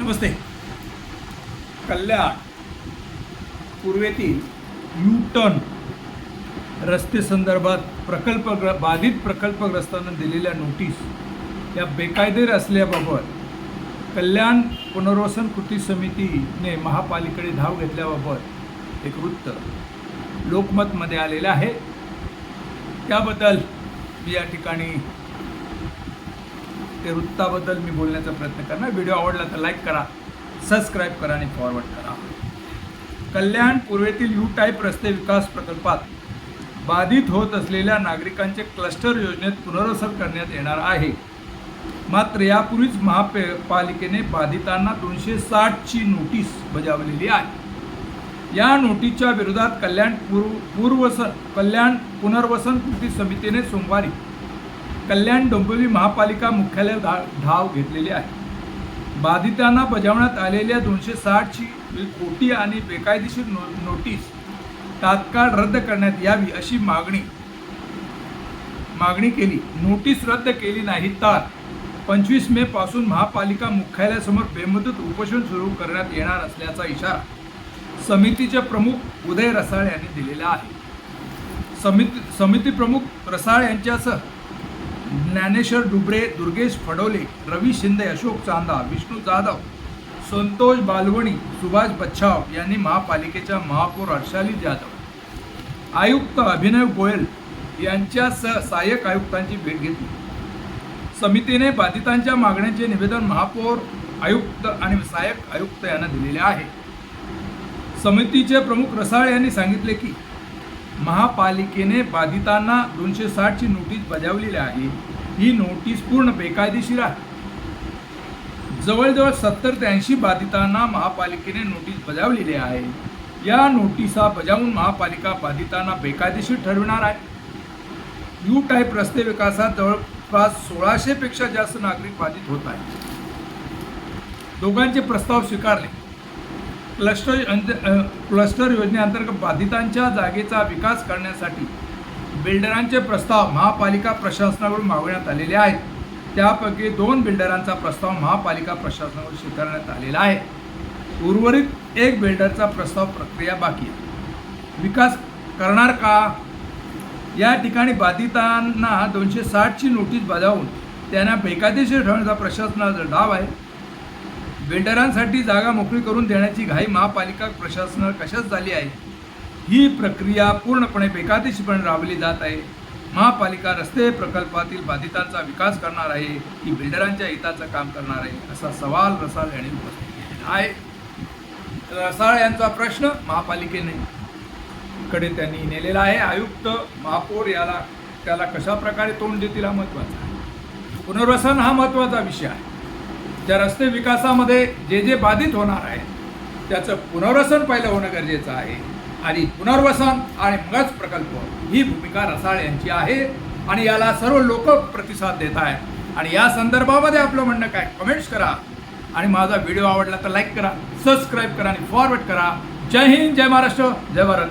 नमस्ते. कल्याण पूर्वेतील U turn रस्ते संदर्भात बाधित प्रकल्पग्रस्तांना दिलेल्या नोटीस या बेकायदेशीर असल्याबाबत कल्याण पुनर्वसन कृती समितीने महापालिकेकडे धाव घेतल्याबाबत एक वृत्त लोकमतमध्ये आलेलं आहे. त्याबद्दल मी या ठिकाणी ते वृत्ताबद्दल मी बोलण्याचा प्रयत्न करणार. व्हिडिओ आवडला तर लाईक करा, सबस्क्राईब करा आणि फॉरवर्ड करा. कल्याण पूर्वेतील यू टाईप रस्ते विकास प्रकल्पात बाधित होत असलेल्या नागरिकांचे क्लस्टर योजनेत पुनर्वसन करण्यात येणार आहे. मात्र यापूर्वीच महापालिकेने बाधितांना 260ची नोटीस बजावलेली आहे. या नोटीसच्या विरोधात कल्याण पुनर्वसन कृती समितीने सोमवारी कल्याण डोंबिवली महापालिका मुख्यालय धाव घेतलेली आहे. बाधितांना बजावण्यात आलेल्या 260ची खोटी आणि बेकायदेशीर नोटीस तात्काळ रद्द करण्यात यावी अशी मागणी केली. नोटीस रद्द केली नाही तर 25 मे पासून महापालिका मुख्यालयासमोर बेमुदत उपोषण सुरू करण्यात येणार असल्याचा इशारा समितीचे प्रमुख उदय रसाळ यांनी दिलेला आहे. समिती प्रमुख रसाळ यांच्यासह ज्ञानेश्वर डुबरे, दुर्गेश फडोले, रवी शिंदे, अशोक चांदा, विष्णू जाधव, संतोष बालवणी, सुभाष बच्छाव यांनी महापालिकेच्या महापौर हर्षाली जाधव, आयुक्त अभिनव गोयल यांच्यासह सहाय्यक आयुक्तांची भेट घेतली. समितीने बाधितांच्या मागण्यांचे निवेदन महापौर, आयुक्त आणि सहाय्यक आयुक्त यांना दिलेले आहे. समितीचे प्रमुख रसाळ यांनी सांगितले की महापालिकेने बाधितांना 260ची नोटीस बजावलेली आहे. ही नोटीस पूर्ण बेकायदेशीर आहे. जवळजवळ 70 ते 80 बाधितांना महापालिकेने नोटीस बजावलेली आहे. या नोटिसा बजावून महापालिका बाधितांना बेकायदेशीर ठरविणार आहे. यू टाईप रस्ते विकासात जवळपास 1600 पेक्षा जास्त नागरिक बाधित होत आहेत. दोघांचे प्रस्ताव स्वीकारले. क्लस्टर योजनेअंतर्गत बाधितांच्या जागेचा विकास करण्यासाठी बिल्डरांचे प्रस्ताव महापालिका प्रशासनाकडून मागवण्यात आलेले आहेत. त्यापैकी 2 बिल्डरांचा प्रस्ताव महापालिका प्रशासनाकडून स्वीकारण्यात आलेला आहे. उर्वरित 1 बिल्डरचा प्रस्ताव प्रक्रिया बाकी आहे. विकास करणार का? या ठिकाणी बाधितांना 260ची नोटीस बजावून त्यांना बेकायदेशीर ठरवण्याचा प्रशासनाचा डाव आहे. बिल्डरांसाठी जागा मोकळी करून देण्याची घाई महापालिका प्रशासनावर कशाच झाली आहे. ही प्रक्रिया पूर्णपणे बेकायदेशीरपणे राबवली जात आहे. महापालिका रस्ते प्रकल्पातील बाधितांचा विकास करणार आहे की बिल्डरांच्या हिताचं काम करणार आहे, असा सवाल रसाळ यांनी उपस्थित केलेला आहे. रसाळ यांचा प्रश्न महापालिकेने त्यांनी नेलेला आहे. आयुक्त, महापौर त्याला कशा प्रकारे तोंड देतील हा महत्त्वाचा आहे. पुनर्वसन हा महत्त्वाचा विषय आहे. त्या रस्ते विकासामध्ये जे बाधित होणार आहे त्याचं पुनर्वसन पहिलं होणं गरजेचं आहे आणि पुनर्वसन आणि मगच प्रकल्प ही भूमिका रसाळ यांची आहे आणि याला सर्व लोक प्रतिसाद देत आहेत. आणि या संदर्भामध्ये आपलं म्हणणं काय, कमेंट्स करा आणि माझा व्हिडिओ आवडला तर लाईक करा, सबस्क्राईब करा आणि फॉरवर्ड करा. जय हिंद, जय महाराष्ट्र, जय भारत.